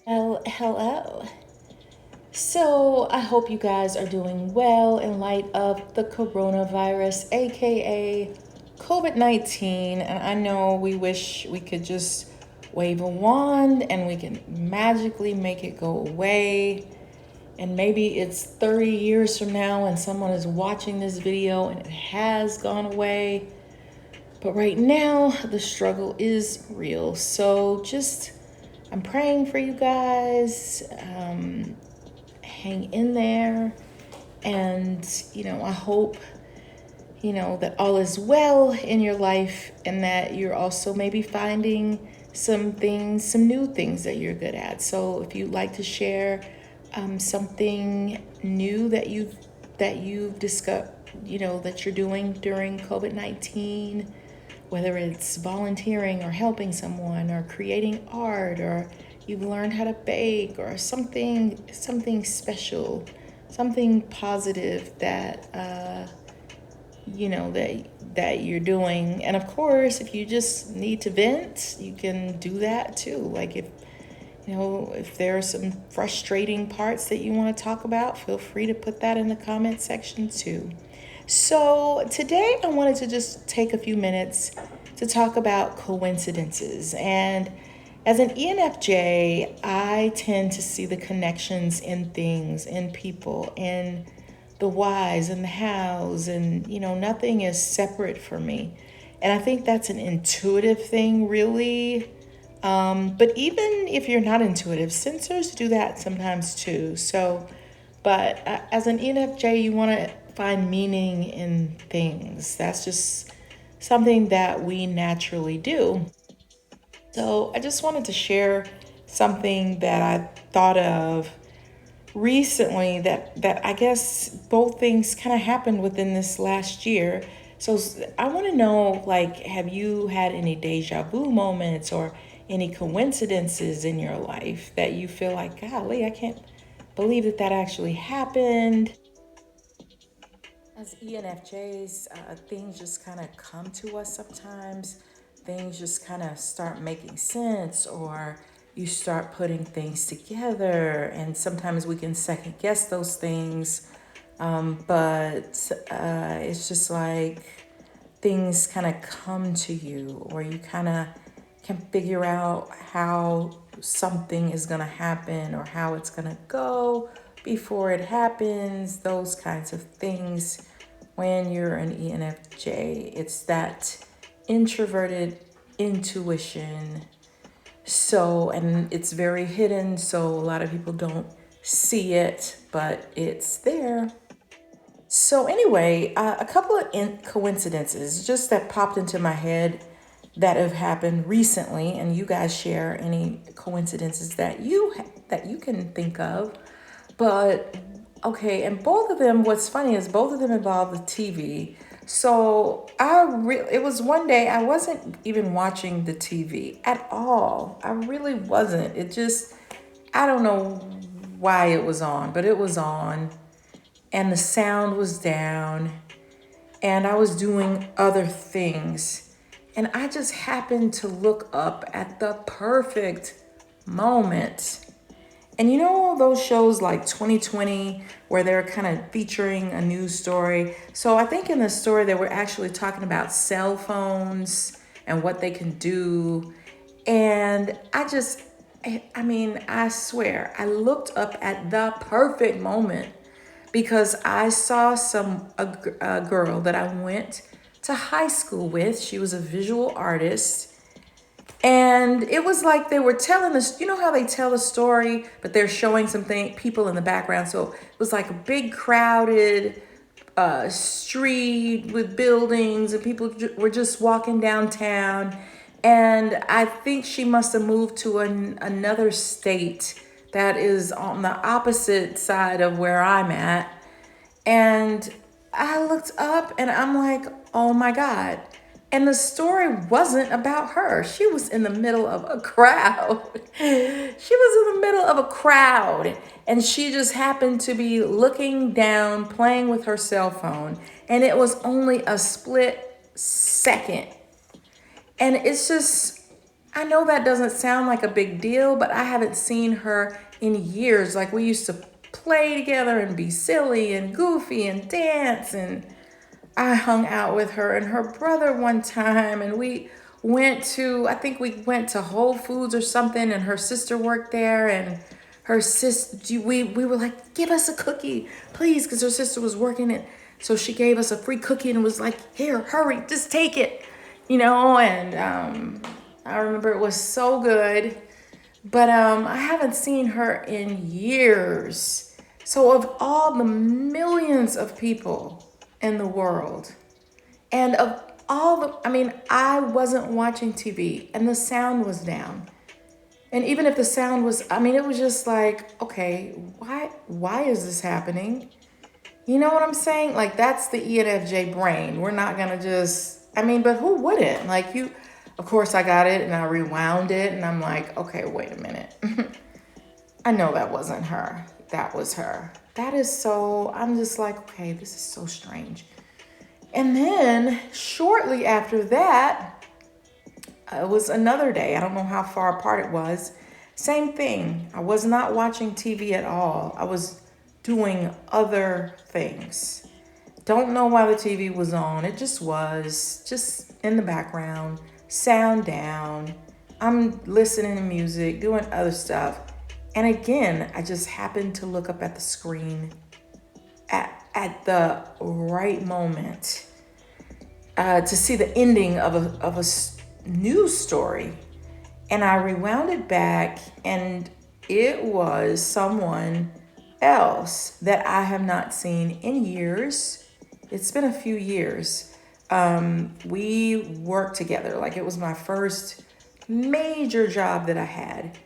Well, hello. So, I hope you guys are doing well in light of the coronavirus, aka COVID-19. And I know we wish we could just wave a wand and we can magically make it go away. And maybe it's 30 years from now and someone is watching this video and it has gone away. But right now, the struggle is real. So, I'm praying for you guys. Hang in there. And, I hope, that all is well in your life and that you're also maybe finding some new things that you're good at. So if you'd like to share something new that you've discovered, that you're doing during COVID-19, whether it's volunteering or helping someone or creating art or you've learned how to bake or something special, something positive that that you're doing. And of course, if you just need to vent, you can do that too. Like if there are some frustrating parts that you want to talk about, feel free to put that in the comment section too. So, today I wanted to just take a few minutes to talk about coincidences. And as an ENFJ, I tend to see the connections in things, in people, in the whys and the hows, and nothing is separate for me. And I think that's an intuitive thing, really. But even if you're not intuitive, sensors do that sometimes too. But as an ENFJ, you want to find meaning in things. That's just something that we naturally do. So I just wanted to share something that I thought of recently that I guess both things kind of happened within this last year. So I want to know, like, have you had any deja vu moments or any coincidences in your life that you feel like, golly, I can't believe that actually happened? As ENFJs, things just kind of come to us sometimes. Things just kind of start making sense, or you start putting things together, and sometimes we can second guess those things. But it's just like things kind of come to you, or you kind of can figure out how something is going to happen or how it's going to go before it happens, those kinds of things. When you're an ENFJ, it's that introverted intuition. So, and it's very hidden, so a lot of people don't see it, but it's there. So, anyway, a couple of coincidences just that popped into my head that have happened recently, and you guys share any coincidences that you can think of. But okay, and both of them, what's funny is both of them involve the TV. So it was one day I wasn't even watching the TV at all. I really wasn't. It just, I don't know why it was on, but it was on, and the sound was down, and I was doing other things. And I just happened to look up at the perfect moment. And you know those shows like 2020 where they're kind of featuring a news story? So I think in the story they were actually talking about cell phones and what they can do. And I swear, I looked up at the perfect moment because I saw a girl that I went to high school with. She was a visual artist, and it was like they were telling this, you know how they tell a story, but they're showing people in the background. So it was like a big crowded street with buildings, and people were just walking downtown. And I think she must have moved to another state that is on the opposite side of where I'm at. And I looked up and I'm like, oh my God. And the story wasn't about her. She was in the middle of a crowd. She was in the middle of a crowd. And she just happened to be looking down, playing with her cell phone. And it was only a split second. And it's just, I know that doesn't sound like a big deal, but I haven't seen her in years. Like, we used to play together and be silly and goofy and dance, and I hung out with her and her brother one time, and I think we went to Whole Foods or something, and her sister worked there, and her sister, we were like, give us a cookie, please, because her sister was working it. So she gave us a free cookie and was like, here, hurry, just take it, and I remember it was so good. But I haven't seen her in years. So of all the millions of people in the world, and of I wasn't watching TV and the sound was down. And even if the sound was, it was just like, okay, why is this happening? You know what I'm saying? Like, that's the ENFJ brain. We're not gonna but who wouldn't? Like, of course I got it and I rewound it and I'm like, okay, wait a minute. I know that wasn't her. That was her. I'm just like, okay, this is so strange. And then shortly after that, it was another day. I don't know how far apart it was. Same thing. I was not watching TV at all. I was doing other things. Don't know why the TV was on. It just was, just in the background, sound down. I'm listening to music, doing other stuff. And again, I just happened to look up at the screen at the right moment to see the ending of a news story. And I rewound it back, and it was someone else that I have not seen in years. It's been a few years. We worked together. Like, it was my first major job that I had.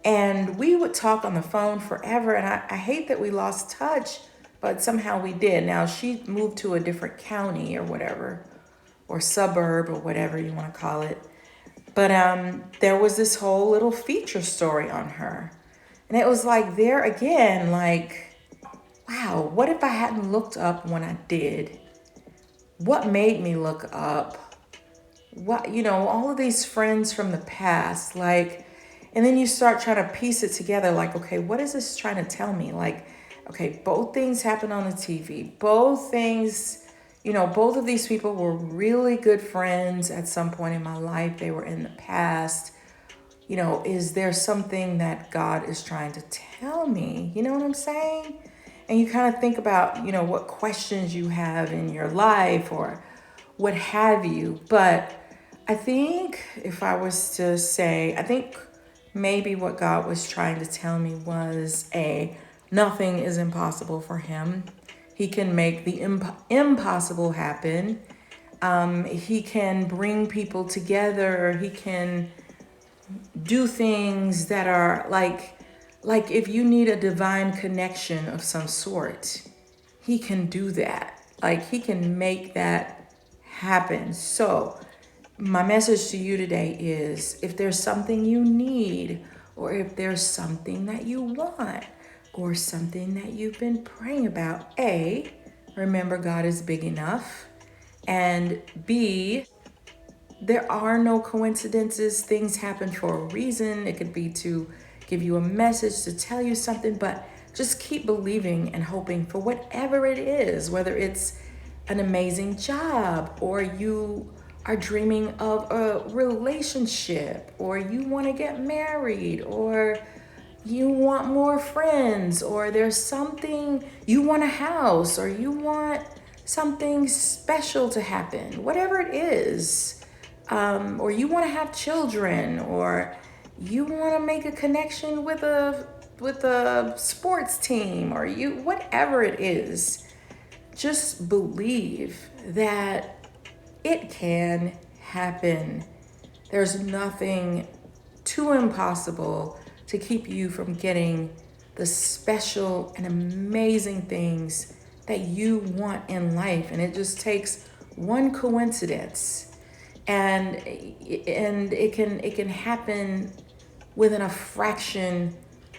And we would talk on the phone forever. And I hate that we lost touch, but somehow we did. Now, she moved to a different county or whatever, or suburb or whatever you want to call it. But there was this whole little feature story on her. And it was like, there again, like, wow, what if I hadn't looked up when I did? What made me look up? What, all of these friends from the past, like, and then you start trying to piece it together, like, okay, what is this trying to tell me? Like, okay, both things happened on the TV. Both things, both of these people were really good friends at some point in my life. They were in the past. Is there something that God is trying to tell me? You know what I'm saying? And you kind of think about, what questions you have in your life or what have you. But I think if I was to say, I think maybe what God was trying to tell me was nothing is impossible for him. He can make the impossible happen. He can bring people together. He can do things that are like if you need a divine connection of some sort, he can do that. Like, he can make that happen. So my message to you today is, if there's something you need, or if there's something that you want, or something that you've been praying about, A, remember God is big enough, and B, there are no coincidences. Things happen for a reason. It could be to give you a message, to tell you something, but just keep believing and hoping for whatever it is, whether it's an amazing job, or you are dreaming of a relationship, or you want to get married, or you want more friends, or there's something, you want a house, or you want something special to happen, whatever it is. Or you want to have children, or you want to make a connection with a sports team, or whatever it is, just believe that it can happen. There's nothing too impossible to keep you from getting the special and amazing things that you want in life. And it just takes one coincidence. And it can happen within a fraction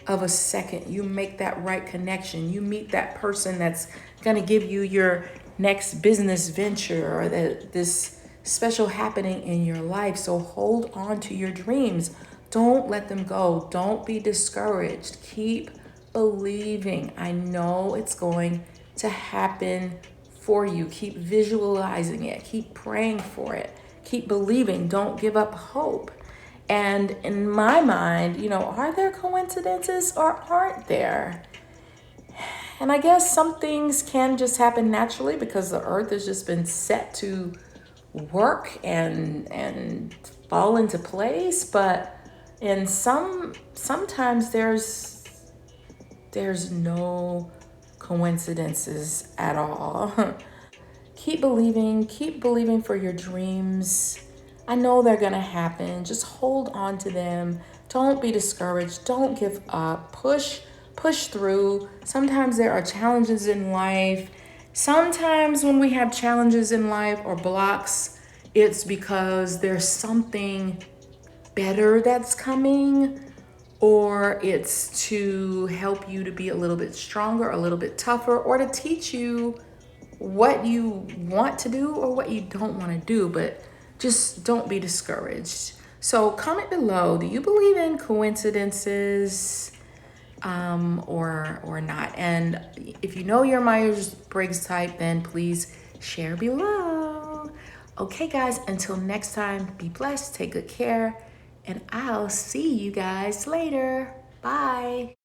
of a second. You make that right connection. You meet that person that's going to give you your next business venture, or this special happening in your life. So hold on to your dreams. Don't let them go. Don't be discouraged. Keep believing. I know it's going to happen for you. Keep visualizing it. Keep praying for it. Keep believing. Don't give up hope. And in my mind, are there coincidences or aren't there? And I guess some things can just happen naturally because the earth has just been set to work and fall into place. But in sometimes there's no coincidences at all. Keep believing for your dreams. I know they're gonna happen. Just hold on to them. Don't be discouraged. Don't give up. Push through. Sometimes there are challenges in life. Sometimes when we have challenges in life or blocks, it's because there's something better that's coming, or it's to help you to be a little bit stronger, a little bit tougher, or to teach you what you want to do or what you don't want to do. But just don't be discouraged. So comment below, do you believe in coincidences or not? And if you know your Myers-Briggs type, then please share below. Okay guys, until next time, be blessed, take good care, and I'll see you guys later. Bye.